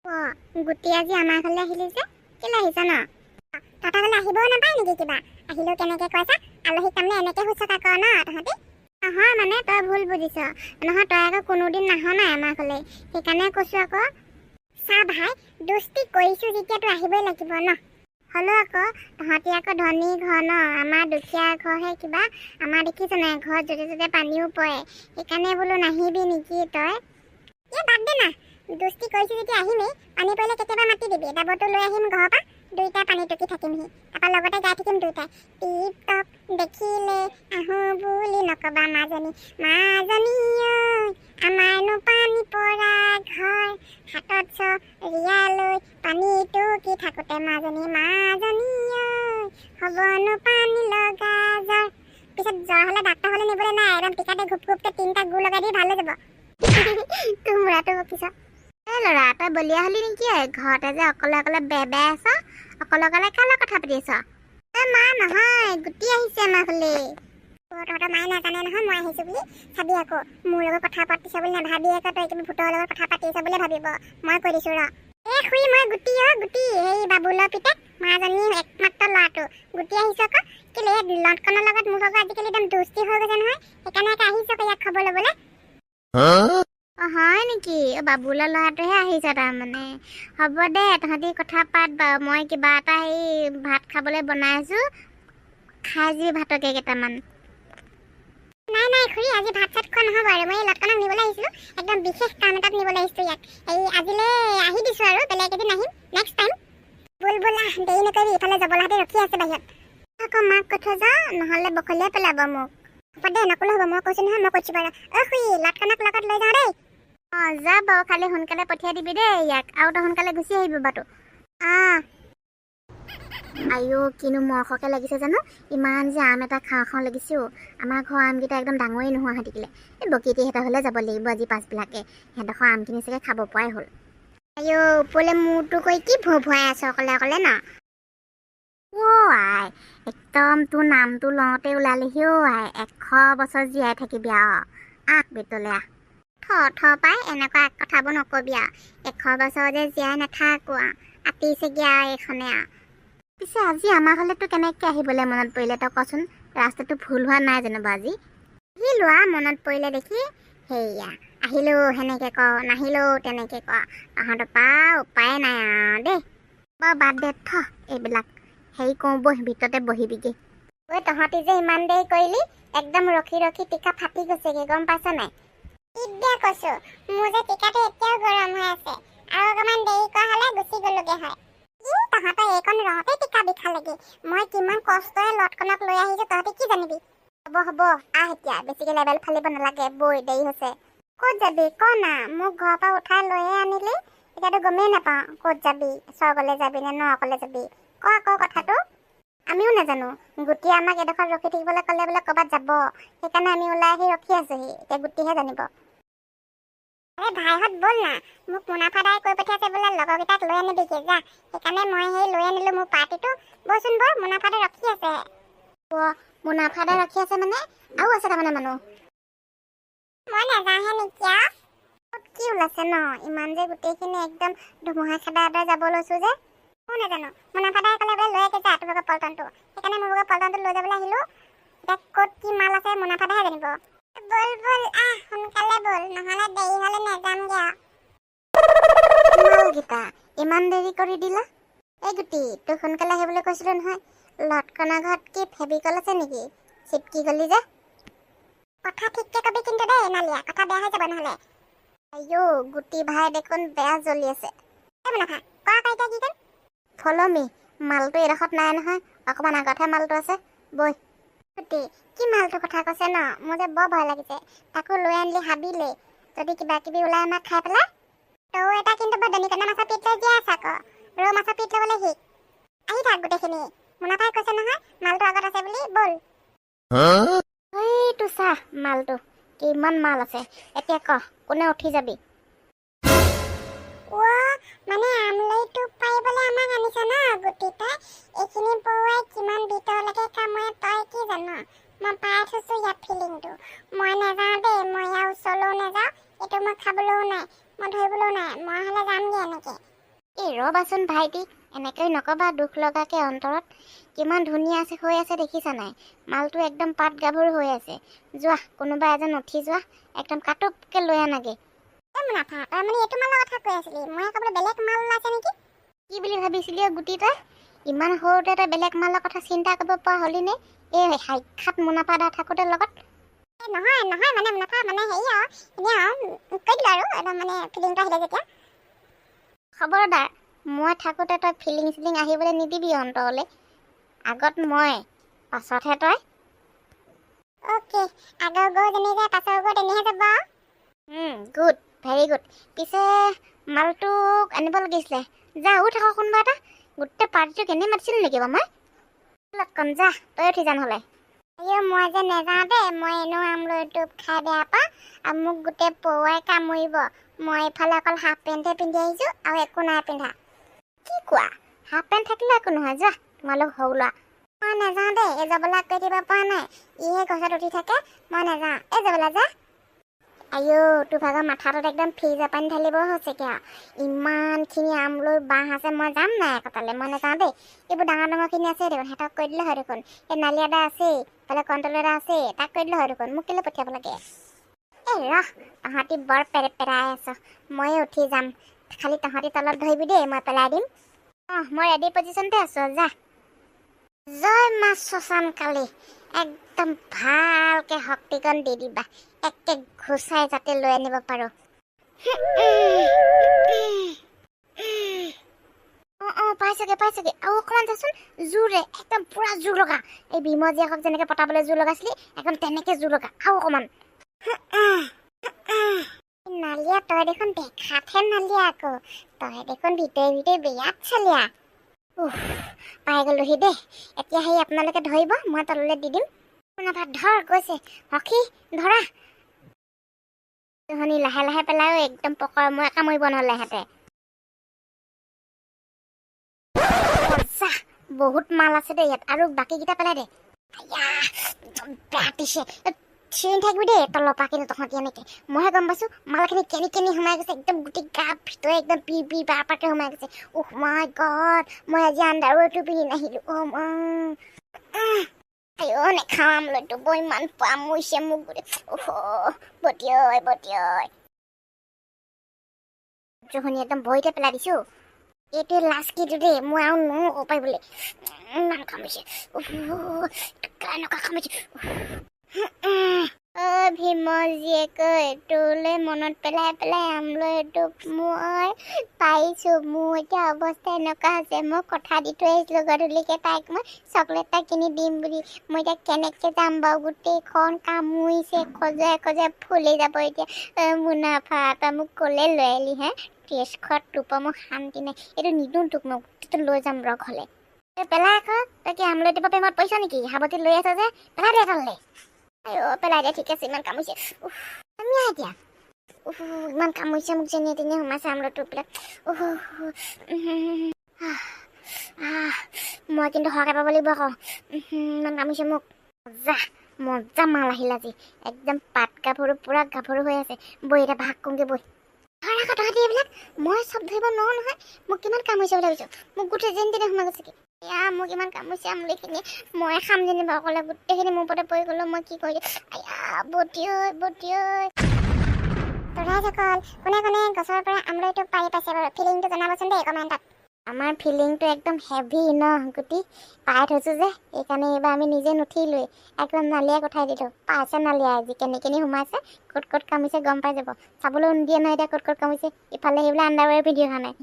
গুটি আজি আমাৰ ঘৰলৈ আহিলি যে কেলে আহিছ ন? তহঁতৰ ঘৰলৈ আহিবও নাপায় নেকি কিবা? আহিলেও কেনেকৈ কৈছা আলহীক তাৰমানে এনেকৈ শুশ্ৰূষা কৰ ন তহঁতি? নহয় মানে তই ভুল বুজিছ। নহয় তই আকৌ কোনোদিন নাহ নাই আমাৰ ঘৰলৈ, সেইকাৰণে কৈছোঁ আকৌ। চা ভাই, দুষ্টি কৰিছোঁ যেতিয়া তই আহিবই লাগিব ন। হ'লেও আকৌ তহঁতি আকৌ ধনী ঘৰ ন, আমাৰ দুখীয়া ঘৰহে কিবা। আমাৰ দেখিছ নাই ঘৰত য'তে ত'তে পানীও পৰে, সেইকাৰণে বোলো নাহিবি নেকি তই? বাদ দে না, দুষ্টি কৰিছোঁ যেতিয়া আহিমেই। পানী পৰিলে কেতিয়াবা মাতি দিবি, ডাবৰটো লৈ আহিম ঘৰৰ পৰা, দুইটাই পানী টুকি থাকিমহি। তাৰপৰা লগতে গাই থাকিম দুইটাই, টিপ টপ দেখিলে আহোঁ বুলি নকবা মাজনী। মাজনী ঐ আমাৰনো পানী পৰা ঘৰ, হাতত চৰিয়া লৈ পানী টুকি থাকোঁতে মাজনী। মাজনী ঐ হ'বনো পানী লগা জ্বৰ। পিছত জ্বৰ হ'লে ডাক্তৰ হ'লে নিবলৈ নাই, একদম টিকাতে ঘুপ ঘুপকৈ 3টা গু লগাই দি ভাল হৈ যাব। তোমৰাটো বকিছ। ল'ৰা তই বলিয়া হলি নেকি? ঘৰতে যে অকলে অকলে বেবাই আছ, অকলে অকলে কাৰ লগত কথা পাতি আছ? মা নহয়, গুটি আহিছে আমাৰ ঘৰলৈ। তহঁতৰ মায়ে নাজানে নহয় মই আহিছোঁ বুলি। চাবি আকৌ মোৰ লগত কথা পাতিছ বুলি নাভাবি আকৌ তই তুমি ভূতৰ লগত কথা পাতিছ বুলি ভাবিব। মই কৈ দিছোঁ ৰ। খুৰী মই গুটি গুটি সেই বাবুলৰ পিতেক মাজনীৰ একমাত্ৰ ল'ৰাটো। গুটি আহিছ আকৌ কেলে লটকনৰ লগত মোৰ লগত আজিকালি একদম দুষ্টি হৈ গৈছে নহয়, সেইকাৰণে আহিছ আকৌ ইয়াক খবৰ ল'বলৈ। হয় নেকি? বাবুলা ল'ৰাটোহে আহিছ তাৰমানে। হ'ব দে তহঁতি কথা পাত বাৰু, মই কিবা এটা সেই ভাত খাবলৈ বনাই আছোঁ, খাই যি ভাতকে কেইটামান। নাই খুৰী আজি ভাত চাত খোৱা নহ'ব আৰু, মই এই লটকনক নিবলৈ আহিছিলোঁ, একদম বিশেষ কাম এটাত নিবলৈ আহিছোঁ ইয়াক। এই আজিলৈ আহি দিছোঁ আৰু, বেলেগ এদিন আহিম নেক্সট টাইম। ব'ল দেৰি নকৰিবি, ইফালে জবলাহঁতে ৰখি আছে বাহিৰত। আকৌ মাক কৈ থৈ যা, নহ'লে বখলিয়াই পেলাব মোক। হ'ব দে নকলেও হ'ব, মই কৈছোঁ নহয় মই কৈছোঁ বাৰু। খুৰী লটকনক লগত লৈ যাওঁ দেই। যা বাৰু, খালি সোনকালে পঠিয়াই দিবি দেই ইয়াক, আৰু তই সোনকালে গুচি আহিবি বাটো। আইঅ' কিনো মৰসকে লাগিছে জানো, ইমান যে আম এটা খাওঁ খাওঁ লাগিছে। আমাৰ ঘৰৰ আমকেইটা একদম ডাঙৰেই নোহোৱা হৈ থাকিলে। এই বকীতিহঁতৰ হ'লে যাব লাগিব আজি পাছবিলাকে, সিহঁতৰখন আমখিনি চাগে খাব পৰাই হ'ল। আইঅ' ওপৰলৈ মূৰটো কৰি কি ভুৱাই আছ অকলে অকলে ন? আই একদম তোৰ নামটো লওঁতে ওলালেহি আই, 100 বছৰ জীয়াই থাকিবি আৰু। ভিতৰলৈ থ পাই এনেকুৱা কথাবোৰ নকবি আৰু। 100 বছৰ যে জীয়াই নাথাকো আতিছেগৈ আৰু এইখনে আৰু। পিছে আজি আমাৰ ঘৰলৈতো কেনেকৈ আহিবলৈ মনত পৰিলে তই কচোন? ৰাস্তাটো ভুল হোৱা নাই যেনিবা আজি। আহিলোঁ মনত পৰিলে দেখি, সেয়া আহিলেও সেনেকৈ ক, নাহিলেও তেনেকৈ ক, তহঁতৰ পৰা উপায় নাই আৰু দেই। বাৰু বাদ দে থ এইবিলাক, হেৰি কৰোঁ বহি ভিতৰতে বহিবিগৈ। তহঁতি যে ইমান দেৰি কৰিলি, একদম ৰখি ৰখি টিকা ফাটি গৈছেগৈ গম পাইছ নাই? এতিয়া কৈছোঁ মোৰ যে টিকাটো এতিয়াও গৰম হৈ আছে, আৰু অকণমান দেৰি কৰা হ'লে গুচি গ'লোগৈ হয়। তহঁতৰ এইকণ ৰওঁতে টিকা বিষালেগৈ, মই কিমান কষ্টৰে লটকনক লৈ আহিছোঁ তহঁতি কি জানিবি? হ'ব এতিয়া বেছিকৈ লেবেল ফালিব নালাগে, বৈ দেৰি হৈছে। ক'ত যাবি ক না, মোক ঘৰৰ পৰা উঠাই লৈয়ে আনিলি, এতিয়াতো গমেই নাপাওঁ ক'ত যাবি, স্বৰ্গলৈ যাবি নে নৰকলৈ যাবি। আকৌ কথাটো আমিও নাজানো। গুটিয়ে আমাক এডোখৰত ৰখি থাকিবলৈ ক'লে বোলে ক'ৰবাত যাব, সেইকাৰণে আমি ওলাই আহি ৰখি আছোঁহি, এতিয়া গুটিহে জানিব। ভাইহঁত ব'ল না, মোক মুনাফাদাই কৈ পঠিয়াইছে বোলে লগৰকেইটাক লৈ আনিবিগৈ যা, সেইকাৰণে মই সেই লৈ আনিলোঁ মোৰ পাৰ্টিটো। ব'চোন ব'ল, মুনাফাদাই ৰখি আছে। মুনাফাদাই ৰখি আছে মানে আৰু আছে তাৰমানে মানুহ। মই নাযাওঁহে নেকি আৰু। কি ওলাইছে ন, ইমান যে গোটেইখিনি একদম ধুমুহা খেদাই এটাই যাব লৈছোঁ যে। মই নাজানো, মুনাফাদাই ক'লে বোলে লৈ আহি যা তোমালোকৰ পল্টনটো, সেইকাৰণে মোৰ লগত পল্টনটো লৈ যাবলৈ আহিলোঁ। এতিয়া ক'ত কি মাল আছে মুনাফাদাহে জানিব। ব'ল সোনকালে ব'ল, নহ'লে দেৰি হ'লে নাযামগৈ আৰু। মালকেইটা ইমান দেৰি কৰি দিলা? এই গুটি তোক সোনকালে আহিবলৈ কৈছিলোঁ নহয়, লটকনৰ ঘৰত কি ফেবিকল আছে নেকি? চিপকি গলি যে। কথা ঠিককৈ কবি কিন্তু দেই নালিয়া, কথা বেয়া হৈ যাব নহ'লে। আইঅ' গুটি ভাই দেখোন বেয়া জ্বলি আছে। মুনাফা কোৱা আকৌ এতিয়া কি কৰিম? ফ'ল' মি, মালটো এডোখৰত নাই নহয়, অকণমান আগতহে মালটো আছে, বৈ। গুটি কি মালটোৰ কথা কৈছে ন, মোৰ যে বৰ ভয় লাগিছে। তাকো লৈ আনিলি হাবিলে, যদি কিবা কিবি ওলাই আমাক খাই পেলাই। তৌ এটা কিন্তু বৰ দনিকণা মাছৰ পিঠ লৈ জীয়াই আছে আকৌ, ৰৌ মাছৰ পিঠ ল'বলৈ শিক। আহি থাক গোটেইখিনি, মুনাফাই কৈছে নহয় মালটো আগত আছে বুলি, ব'ল। এইটো চাহ মালটো কিমান মাল আছে, এতিয়া ক কোনে উঠি যাবি? মানে আমলৈটো পাৰিবলৈ আমাক আনিছ ন গুটি তই, এইখিনি পৰুৱাই কিমান ভিতৰলৈকে কামুৰে তই কি জান? মই পাই থৈছোঁ ইয়াত ফিলিংটো। মই নাযাওঁ দেই, মই ইয়াৰ ওচৰলৈও নাযাওঁ, এইটো মই খাবলৈও নাই, মই ধৰিবলৈও নাই, মই হ'লে যামগৈ এনেকৈ। ৰবাচোন ভাইটি, এনেকৈ নকবা দুখ লগাকে অন্তৰত। কিমান ধুনীয়া আছে হৈ আছে দেখিছা নাই? মালটো একদম পাত গাভৰু হৈ আছে। যোৱা কোনোবা এজন উঠি যোৱা, একদম কাটুপকে লৈ আনাগে। মুনাফা, তই মানে এইটো মালৰ কথা কৈ আছিলি? মই ক'বলৈ বেলেগ মাল ওলাইছে নেকি? কি বুলি ভাবিছিলি গুটি তই? ইমান সৰুতে তই বেলেগ মালৰ কথা চিন্তা কৰিব পৰা হলি নে? এই সাক্ষাৎ মুনাফা দা থাকোঁতে লগত। নহয় নহয় মানে মুনাফা মানে হেৰি আৰু এনেই আৰু কৈ দিলোঁ আৰু একদম মানে ফিলিংটো আহিলে যেতিয়া। খবৰদাৰ, মই থাকোঁতে তই ফিলিং চিলিং আহিবলৈ নিদিবি অন্তৰলৈ। আগত মই, পাছতহে তই। অ'কে, আগৰ গৰু যেনি যায় পাছৰ গৰু তেনেহে যাব। Good, very good. পিছে মালটোক আনিব লাগিছিলে। যা উঠ আকৌ কোনোবা এটা। গোটেই পাৰ্টিটোক এনেই মাতিছিল নেকি বাৰু মই? কম যা, তই উঠি যা নহ'লে। মই যে নেযাওঁ দেই, মই এনেও আমলৈটো খাই বেয়া পাওঁ আৰু মোক গোটেই পৰুৱাই কামুৰিব। মই এইফালে অকল হাফ পেণ্টহে পিন্ধি আহিছোঁ আৰু একো নাই পিন্ধা। কি কোৱা? হাফ পেণ্ট থাকিলে একো নহয়, যোৱা তোমালোক সৰু লোৱা। মই নাযাওঁ দেই, এই যাবলৈ কৈ দিব পৰা নাই। ইহে গছত উঠি থাকে, মই নাযাওঁ। এই যাবলৈ যা। আইঅ, তোৰ ভাগৰ মাথাটোত একদম ফ্ৰিজৰ পানী ঢালিব হৈছেগৈ আৰু। ইমানখিনি আমলৈ বাঁহ আছে, মই যাম নাই কটালে? মই নাযাওঁ দেই। এইবোৰ ডাঙৰ ডাঙৰখিনি আছে দেখোন, সিহঁতক কৈ দিলে হয় দেখোন। এই নালিয়া এটা আছেই, এইফালে কণ্ট্ৰল এটা আছেই, তাক কৈ দিলে হয় দেখোন। মোক কেলৈ পঠিয়াব লাগে? এই ৰহ, তহঁতি বৰ পেৰাই আছ। ময়ে উঠি যাম, খালি তহঁতি তলত ধৰিবি দেই, মই পেলাই দিম। মই ৰেডি পজিশ্যনতে আছোঁ, যা। জয় মা শশান কালী, একদম ভালকৈ শক্তিকণ দি দিবা। একে ঘুচাই যাতে লৈ আনিব পাৰোঁ। পাইছগে আৰু অকণমান যাচোন, জোৰে একদম পুৰা জোৰ লগা। এই ভীমৰ জীয়েকক যেনেকৈ পতাবলৈ জোৰ লগাইছিলি, একদম তেনেকৈ জোৰ লগা আৰু অকণমান। নালিয়া, তই দেখোন দেখাতহে নালিয়া আকৌ, তই দেখোন ভিতৰে বিৰাট চালিয়া। পাই গ'লোহি দেই। এতিয়া সেই আপোনালোকে ধৰিব, মই তললৈ দি দিম। মুনাফা ধৰ, গৈছে। সখী ধৰা। শুনি লাহে লাহে পেলায়ো, একদম পকৰ মই কামুৰিব নহ'লে হেঁতে। বহুত মাল আছে দেই ইয়াত, আৰু বাকীকেইটা পেলাই দে। বেয়া দিছে, চিঞৰি থাকিবি দেই তলৰ পৰা, কিন্তু তহঁতি এনেকৈ। মইহে গম পাইছোঁ মালখিনি কেনি সোমাই গৈছে, একদম গোটেই গা ভিতৰে একদম পি পাকে সোমাই গৈছে। মাই গড, মই আজি আণ্ডাৰৱেৰটো পিন্ধি নাহিলোঁ। আইঅ, নেখাওঁ আমলৈটো, বৰ ইমান পামুৰিছে মোক গোটেই। বটিয়ৈ শুনি একদম ভৰিতে পেলাই দিছোঁ। এইটোৱে লাষ্ট কিটো দেই, মই আৰু নোৱাৰোঁ পাৰিবলৈ। ইমান কামুৰিছে, এনেকুৱা কামুৰিছে। ভীমৰ জীয়েকৈ তোলৈ মনত পেলাই আমলৈটো মই পাইছোঁ। মোৰ এতিয়া অৱস্থা এনেকুৱা হৈছে, মই কথা দি থৈ আহিছিলোঁ গধূলিকৈ তাইক মই চকলেট এটা কিনি দিম বুলি। মই এতিয়া কেনেকৈ যাম বাৰু? গোটেইখন কামুৰিছে, খজুৱাই ফুলি যাব এতিয়া। মুনাফা, তই মোক ক'লে লৈ আহিলি হে? টেষ্ট খোৱাত তোৰ মোক শান্তি নাই। এইটো নিদিওঁ তোক, মই গোটেইটো লৈ যাম ৰ ঘৰলৈ। পেলাই আকৌ, তই কি আমলৈটোৰ পৰা প্ৰেমত পৰিছ নেকি? সাৱটি লৈ আছ যে, পেলাই দে তললৈ। আইঅ, পেলাই দে, ঠিক আছে। ইমান কামুৰিছে, আমি এতিয়া ইমান কামুৰিছে মোক, যেনিয়ে তেনিয়ে সোমাইছে আমলৈটো বিলাক। মই কিন্তু সৰহকৈ পাব লাগিব আকৌ। ইমান কামুৰিছে মোক। মজা মাল আহিল আজি, একদম পাত গাভৰু, পুৰা গাভৰু হৈ আছে। বহি এতিয়া ভাগ কৰোঁগৈ, বহি। তহঁতি এইবিলাক মই চব ধৰিব নোৱাৰোঁ নহয়। মোক কিমান কামুৰিছে বুলি ভাবিছোঁ? মোক গোটেই যেনি তেনি সোমাই গৈছেগৈ। মোক ইমান কামুৰিছে আমলৈখিনি, মই খাম যেনিবা অকলে। গোটেইখিনি মোৰ ওপৰতে পৰি গ'লো, মই কি কৰিলোঁ? বটিয়ৈ তৰাইসকল, কোনে গছৰ পৰা আমলৈটো পাৰি পাইছে বাৰু? ফিলিংটো জনাবচোন দেই কমেণ্টত। আমাৰ ফিলিংটো একদম হেভি ন গুটি, পাই থৈছোঁ যে, সেইকাৰণে এইবাৰ আমি নিজে নুঠিলোৱেই, একদম নালিয়াক উঠাই দিলোঁ। পাইছে নালিয়া আজি কেনি সোমাইছে, ক'ত কামুৰিছে গম পাই যাব। চাবলৈও নিদিয়ে নহয় এতিয়া ক'ত কামুৰিছে। ইফালে সেইবিলাক আণ্ডাৰৱেৰ পিন্ধি অহা নাই।